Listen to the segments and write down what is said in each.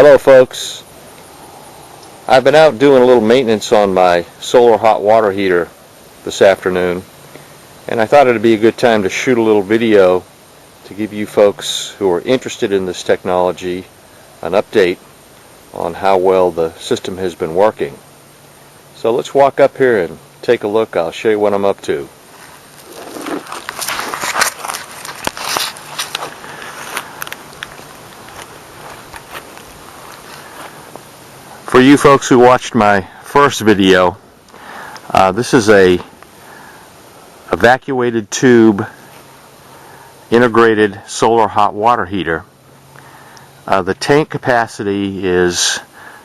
Hello folks, I've been out doing a little maintenance on my solar hot water heater this afternoon, and I thought it'd be a good time to shoot a little video to give you folks who are interested in this technology an update on how well the system has been working. So let's walk up here and take a look. I'll show you what I'm up to. For you folks who watched my first video, this is a evacuated tube integrated solar hot water heater. The tank capacity is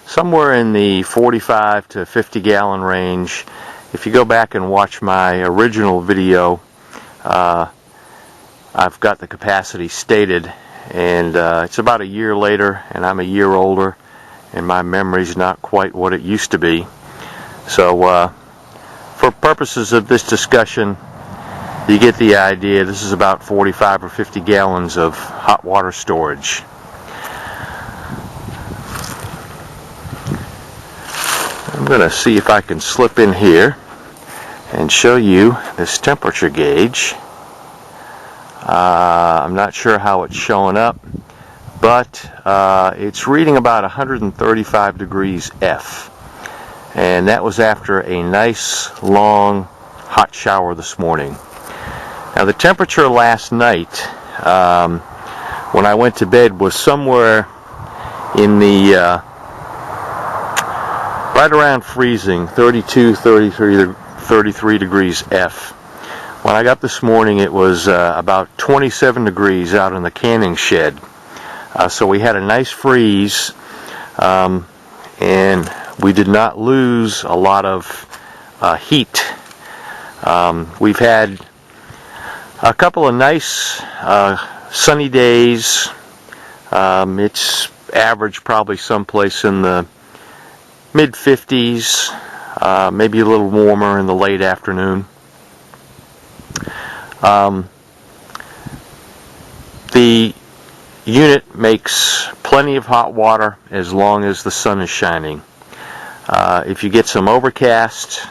somewhere in the 45 to 50 gallon range. If you go back and watch my original video, I've got the capacity stated, and it's about a year later and I'm a year older, and my memory's not quite what it used to be. So for purposes of this discussion, you get the idea. This is about 45 or 50 gallons of hot water storage. I'm going to see if I can slip in here and show you this temperature gauge. I'm not sure how it's showing up, but it's reading about 135 degrees F, and that was after a nice long hot shower this morning. Now the temperature last night when I went to bed was somewhere in the right around freezing, 32, 33 degrees F. When I got up this morning, it was about 27 degrees out in the canning shed. So we had a nice freeze, and we did not lose a lot of heat. We've had a couple of nice sunny days. It's average probably someplace in the mid-50s, maybe a little warmer in the late afternoon. The unit makes plenty of hot water as long as the sun is shining. If you get some overcast,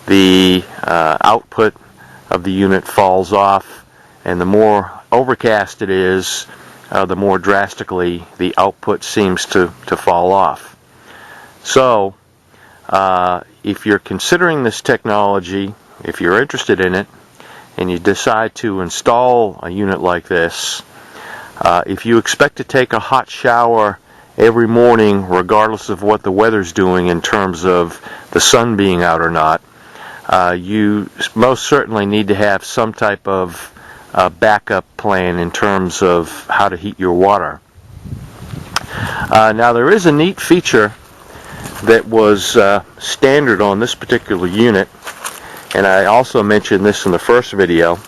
the output of the unit falls off, and the more overcast it is, the more drastically the output seems to fall off. So if you're considering this technology, if you're interested in it, and you decide to install a unit like this, if you expect to take a hot shower every morning, regardless of what the weather's doing in terms of the sun being out or not, you most certainly need to have some type of backup plan in terms of how to heat your water. Now there is a neat feature that was standard on this particular unit, and I also mentioned this in the first video.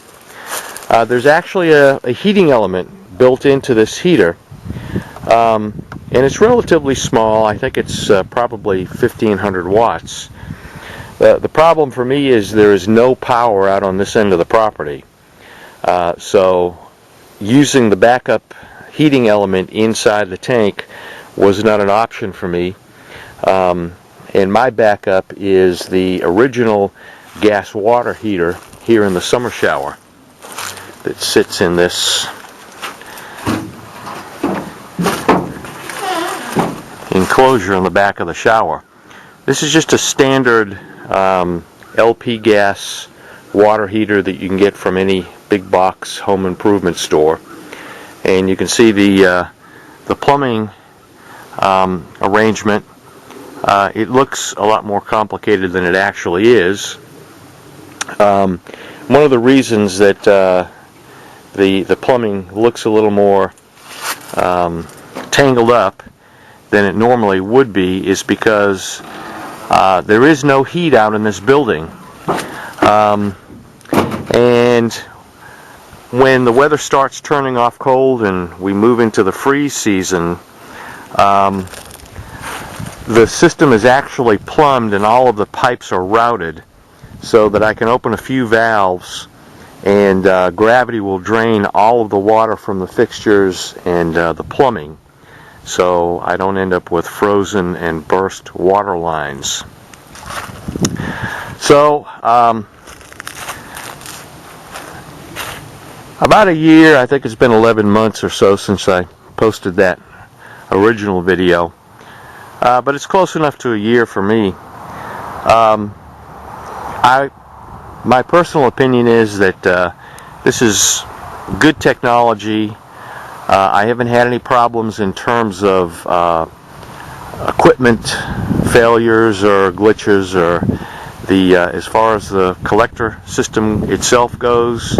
There's actually a heating element built into this heater, and it's relatively small. I think it's probably 1500 watts. The problem for me is there is no power out on this end of the property, so using the backup heating element inside the tank was not an option for me, and my backup is the original gas water heater here in the summer shower that sits in this enclosure on the back of the shower. This is just a standard LP gas water heater that you can get from any big box home improvement store, and you can see the plumbing arrangement. It looks a lot more complicated than it actually is. One of the reasons that the plumbing looks a little more tangled up than it normally would be is because there is no heat out in this building, and when the weather starts turning off cold and we move into the freeze season, the system is actually plumbed and all of the pipes are routed so that I can open a few valves and gravity will drain all of the water from the fixtures and the plumbing. so I don't end up with frozen and burst water lines. So about a year, I think it's been 11 months or so since I posted that original video, but it's close enough to a year for me. My personal opinion is that this is good technology. I haven't had any problems in terms of equipment failures or glitches, or as far as the collector system itself goes,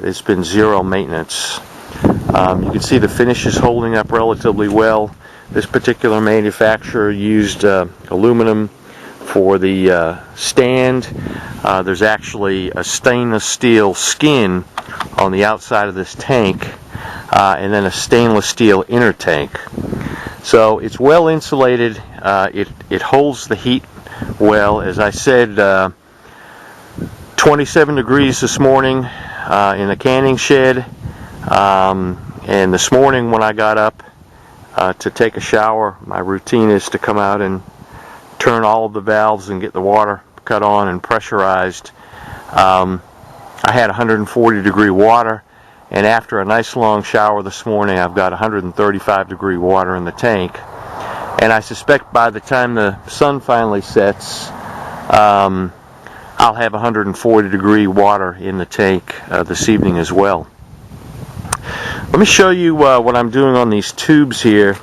it's been zero maintenance. You can see the finish is holding up relatively well. This particular manufacturer used aluminum for the stand. There's actually a stainless steel skin on the outside of this tank, and then a stainless steel inner tank. So it's well insulated. It holds the heat well. As I said, 27 degrees this morning in the canning shed, and this morning when I got up to take a shower, my routine is to come out and turn all of the valves and get the water cut on and pressurized. I had 140 degree water, and after a nice long shower this morning, I've got 135 degree water in the tank, and I suspect by the time the sun finally sets, I'll have 140 degree water in the tank this evening as well. Let me show you what I'm doing on these tubes here,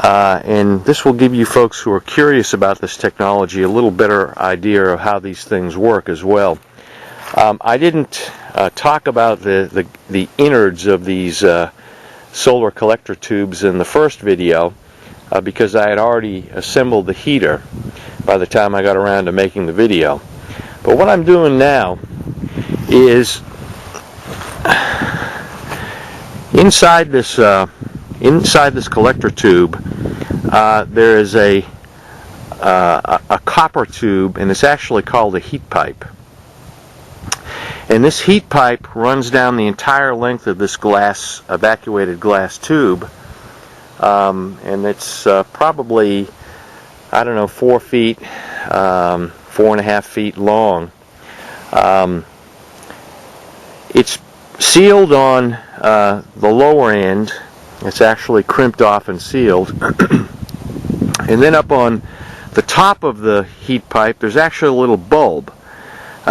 and this will give you folks who are curious about this technology a little better idea of how these things work as well. I didn't talk about the innards of these solar collector tubes in the first video because I had already assembled the heater by the time I got around to making the video. But what I'm doing now is inside this collector tube, there is a copper tube, and it's actually called a heat pipe. And this heat pipe runs down the entire length of this glass, evacuated glass tube, and it's probably, I don't know, 4 feet, 4.5 feet long. It's sealed on the lower end. It's actually crimped off and sealed. And then up on the top of the heat pipe, there's actually a little bulb,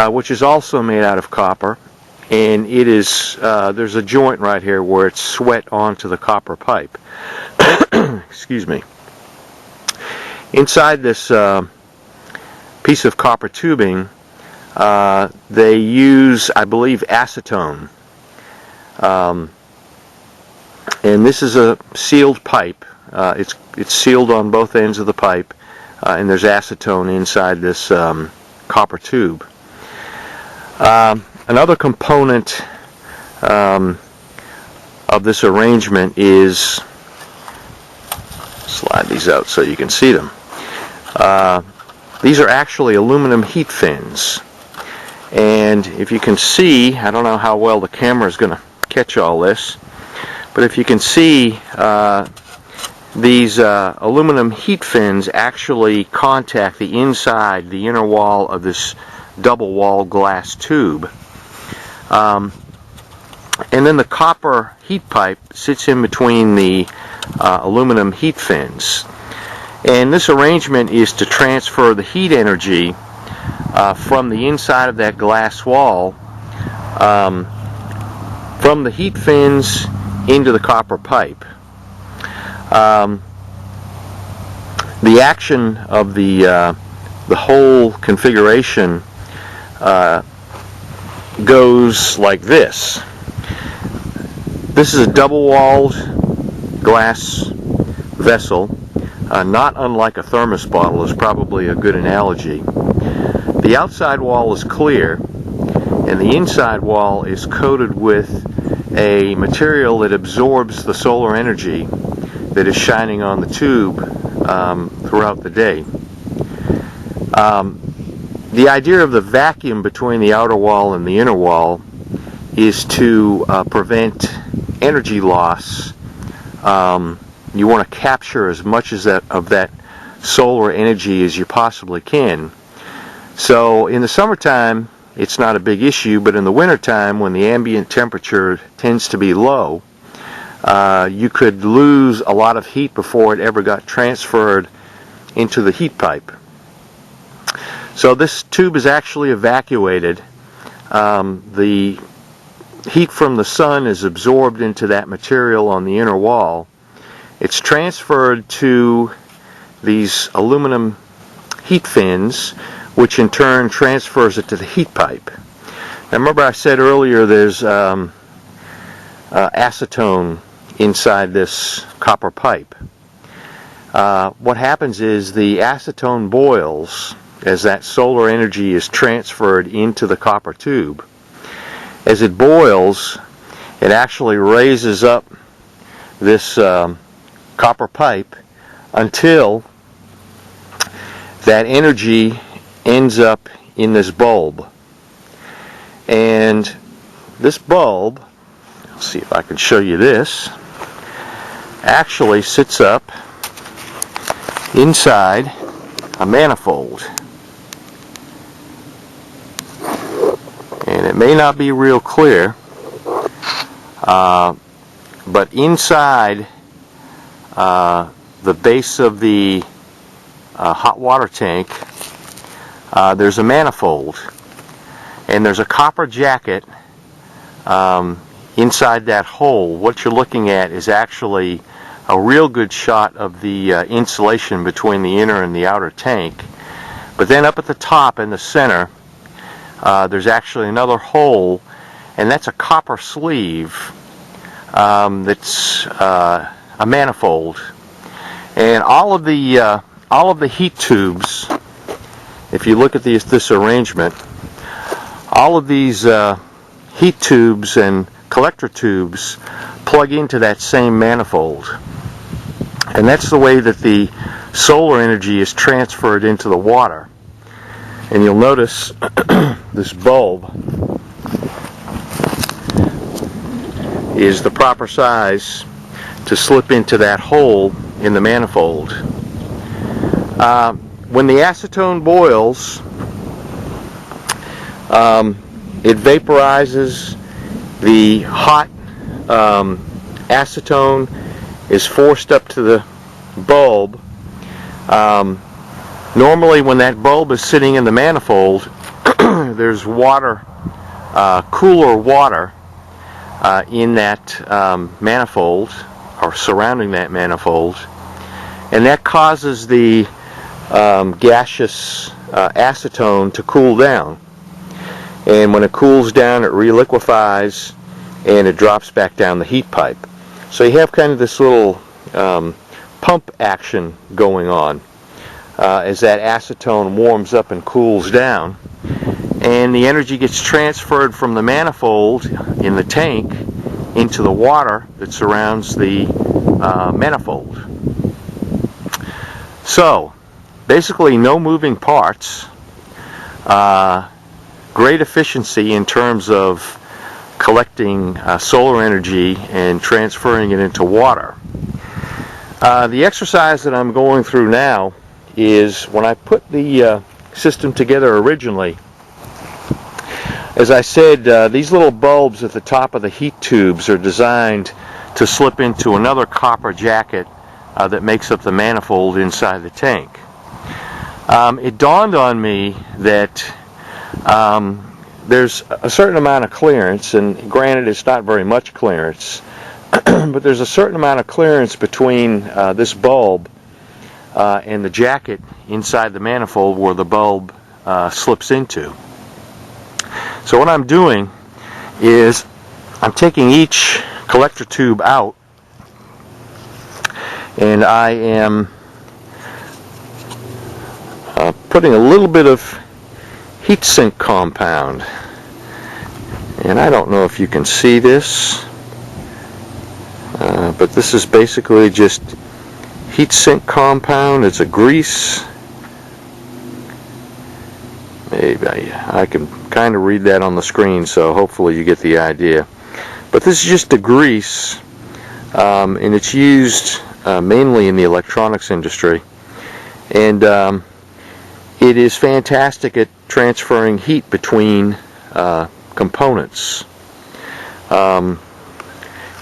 which is also made out of copper, and it is there's a joint right here where it's sweat onto the copper pipe. Excuse me. Inside this piece of copper tubing, they use, I believe, acetone, and this is a sealed pipe. It's sealed on both ends of the pipe, and there's acetone inside this copper tube. Another component of this arrangement is, slide these out so you can see them. These are actually aluminum heat fins, and if you can see, I don't know how well the camera is going to catch all this, but if you can see, these aluminum heat fins actually contact the inside, the inner wall of this double wall glass tube. And then the copper heat pipe sits in between the aluminum heat fins. And this arrangement is to transfer the heat energy from the inside of that glass wall, from the heat fins into the copper pipe. The action of the whole configuration goes like this. This is a double-walled glass vessel, not unlike a thermos bottle is probably a good analogy. The outside wall is clear, and the inside wall is coated with a material that absorbs the solar energy that is shining on the tube throughout the day. The idea of the vacuum between the outer wall and the inner wall is to prevent energy loss you want to capture as much as of that solar energy as you possibly can. So in the summertime, it's not a big issue, but in the wintertime, when the ambient temperature tends to be low, you could lose a lot of heat before it ever got transferred into the heat pipe. So this tube is actually evacuated. The heat from the sun is absorbed into that material on the inner wall. It's transferred to these aluminum heat fins, which in turn transfers it to the heat pipe. Now remember I said earlier there's acetone inside this copper pipe. What happens is the acetone boils as that solar energy is transferred into the copper tube. As it boils, it actually raises up this copper pipe until that energy ends up in this bulb. And this bulb, let's see if I can show you this, actually sits up inside a manifold. And it may not be real clear, but inside the base of the hot water tank, there's a manifold, and there's a copper jacket inside that hole. What you're looking at is actually a real good shot of the insulation between the inner and the outer tank. But then up at the top in the center, there's actually another hole, and that's a copper sleeve that's a manifold. And all of the heat tubes, if you look at this arrangement, all of these heat tubes and collector tubes plug into that same manifold. And that's the way that the solar energy is transferred into the water. And you'll notice this bulb is the proper size to slip into that hole in the manifold. When the acetone boils, it vaporizes. The hot acetone is forced up to the bulb. Normally when that bulb is sitting in the manifold, there's water, cooler water in that manifold, or surrounding that manifold, and that causes the gaseous acetone to cool down. And when it cools down, it reliquefies and it drops back down the heat pipe. So you have kind of this little pump action going on as that acetone warms up and cools down, and the energy gets transferred from the manifold in the tank into the water that surrounds the manifold. So basically no moving parts, great efficiency in terms of collecting solar energy and transferring it into water. The exercise that I'm going through now is when I put the system together originally. As I said, these little bulbs at the top of the heat tubes are designed to slip into another copper jacket that makes up the manifold inside the tank. It dawned on me that there's a certain amount of clearance, and granted it's not very much clearance, but there's a certain amount of clearance between this bulb and the jacket inside the manifold where the bulb slips into. So what I'm doing is I'm taking each collector tube out, and I am putting a little bit of heat sink compound, and I don't know if you can see this, but this is basically just heat sink compound. It's a grease. Maybe I can kind of read that on the screen, so hopefully you get the idea. But this is just a grease, and it's used mainly in the electronics industry, and it is fantastic at transferring heat between components.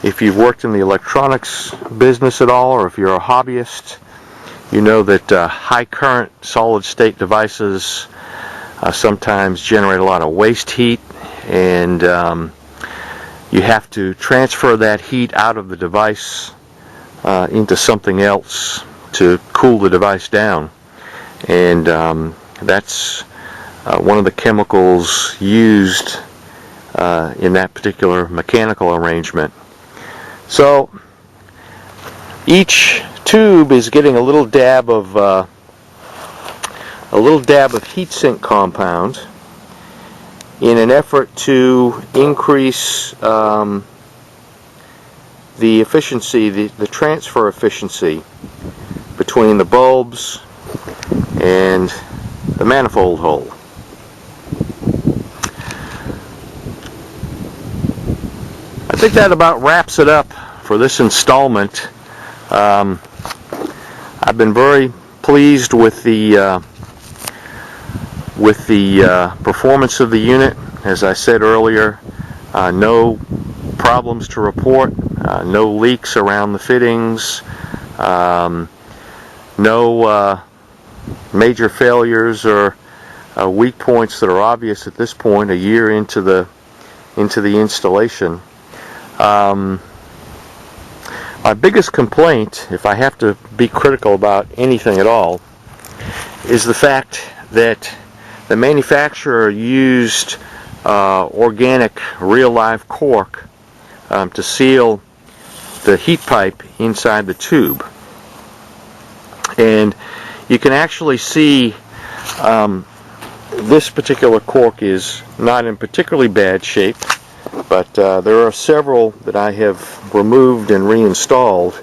If you've worked in the electronics business at all, or if you're a hobbyist, you know that high current solid state devices sometimes generate a lot of waste heat, and you have to transfer that heat out of the device into something else to cool the device down, and that's one of the chemicals used in that particular mechanical arrangement. So each tube is getting a little dab of heat sink compound in an effort to increase the efficiency, the transfer efficiency between the bulbs and the manifold hole. I think that about wraps it up for this installment. I've been very pleased with the performance of the unit. As I said earlier, no problems to report, no leaks around the fittings, no major failures or weak points that are obvious at this point, a year into the installation. My biggest complaint, if I have to be critical about anything at all, is the fact that the manufacturer used organic real live cork to seal the heat pipe inside the tube. And you can actually see this particular cork is not in particularly bad shape, but there are several that I have removed and reinstalled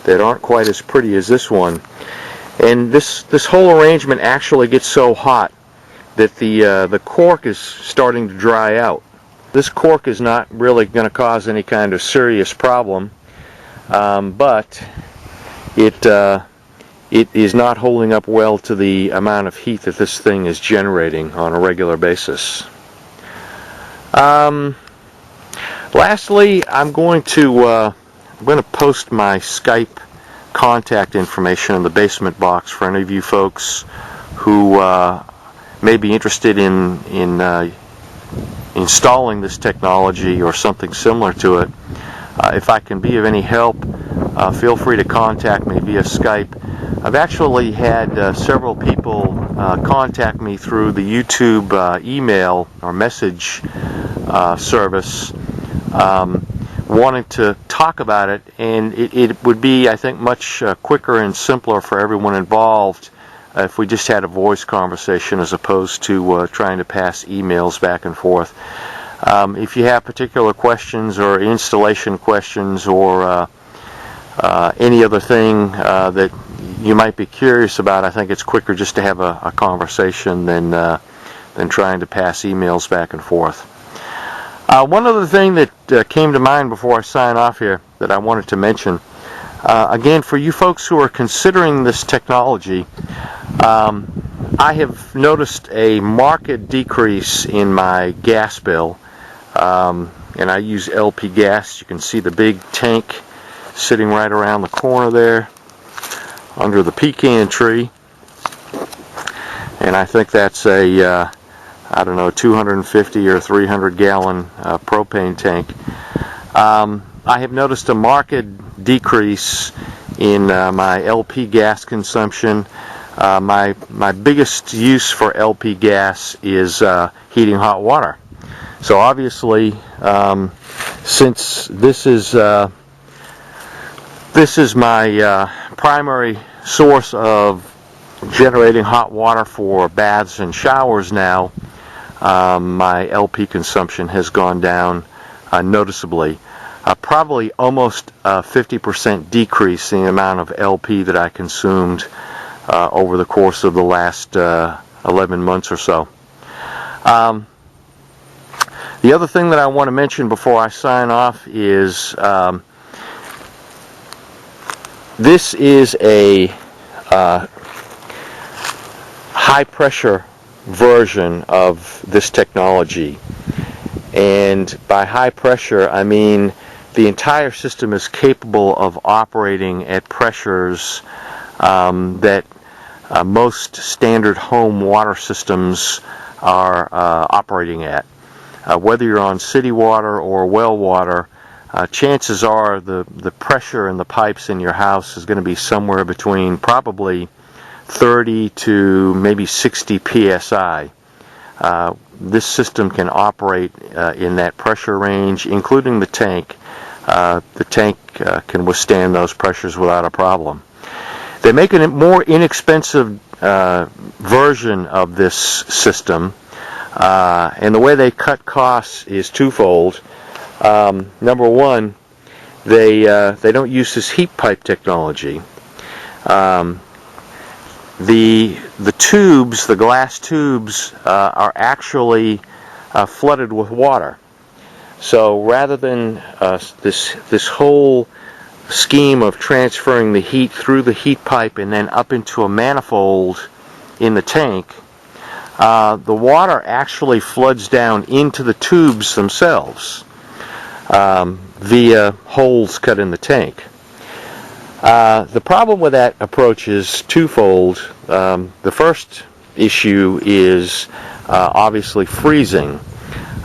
that aren't quite as pretty as this one. And this whole arrangement actually gets so hot that the cork is starting to dry out. This cork is not really going to cause any kind of serious problem, but it is not holding up well to the amount of heat that this thing is generating on a regular basis. Lastly, I'm going to post my Skype contact information in the basement box for any of you folks who may be interested in installing this technology or something similar to it. If I can be of any help, feel free to contact me via Skype. I've actually had several people contact me through the YouTube email or message service wanting to talk about it, and it would be, I think, much quicker and simpler for everyone involved if we just had a voice conversation as opposed to trying to pass emails back and forth. If you have particular questions or installation questions or any other thing that you might be curious about, I think it's quicker just to have a conversation than trying to pass emails back and forth. One other thing that came to mind before I sign off here that I wanted to mention, again, for you folks who are considering this technology, I have noticed a marked decrease in my gas bill, and I use LP gas. You can see the big tank sitting right around the corner there under the pecan tree, and I think that's a I don't know, 250 or 300 gallon propane tank. I have noticed a marked decrease in my LP gas consumption. My biggest use for LP gas is heating hot water. So obviously, since this is my primary source of generating hot water for baths and showers now, my LP consumption has gone down noticeably. Probably almost a 50% decrease in the amount of LP that I consumed over the course of the last 11 months or so. The other thing that I want to mention before I sign off is This is a high pressure version of this technology, and by high pressure I mean the entire system is capable of operating at pressures that most standard home water systems are operating at. Whether you're on city water or well water, chances are the pressure in the pipes in your house is going to be somewhere between probably 30 to maybe 60 psi. This system can operate in that pressure range, including the tank. The tank can withstand those pressures without a problem. They make a more inexpensive version of this system, and the way they cut costs is twofold. Number one, they don't use this heat pipe technology. The tubes, the glass tubes, are actually flooded with water. So rather than this whole scheme of transferring the heat through the heat pipe and then up into a manifold in the tank, the water actually floods down into the tubes themselves via holes cut in the tank. The problem with that approach is twofold. The first issue is obviously freezing.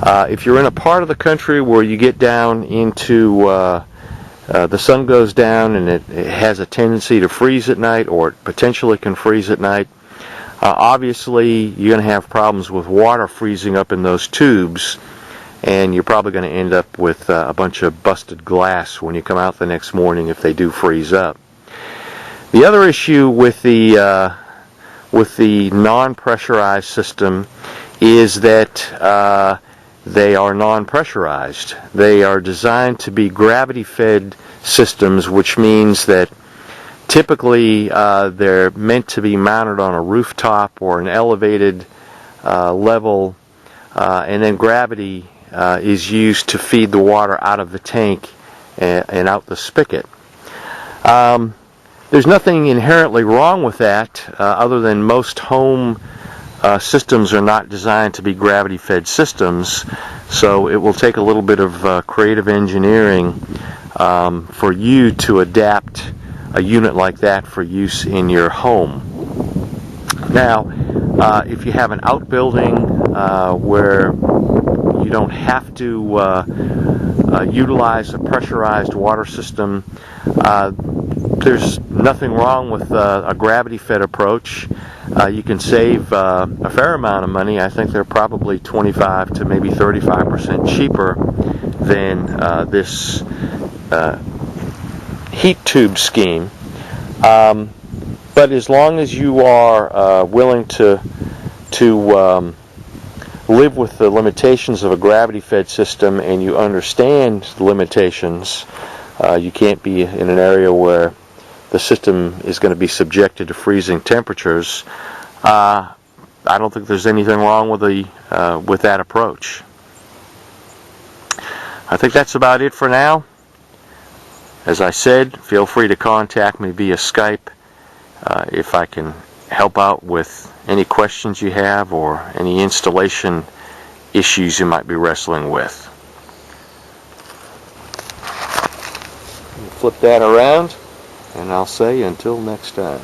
If you're in a part of the country where you get down into the sun goes down and it has a tendency to freeze at night, or it potentially can freeze at night, obviously you're going to have problems with water freezing up in those tubes, and you're probably going to end up with a bunch of busted glass when you come out the next morning if they do freeze up. The other issue with the non-pressurized system is that they are non-pressurized. They are designed to be gravity-fed systems, which means that typically they're meant to be mounted on a rooftop or an elevated level, and then gravity is used to feed the water out of the tank and out the spigot. There's nothing inherently wrong with that, other than most home systems are not designed to be gravity-fed systems, so it will take a little bit of creative engineering for you to adapt a unit like that for use in your home. Now, if you have an outbuilding where you don't have to utilize a pressurized water system, there's nothing wrong with a gravity-fed approach. You can save a fair amount of money. I think they're probably 25 to maybe 35% cheaper than this heat tube scheme. But as long as you are willing to live with the limitations of a gravity-fed system, and you understand the limitations, you can't be in an area where the system is going to be subjected to freezing temperatures. I don't think there's anything wrong with that approach. I think that's about it for now. As I said, feel free to contact me via Skype if I can help out with any questions you have or any installation issues you might be wrestling with. Flip that around, and I'll say until next time.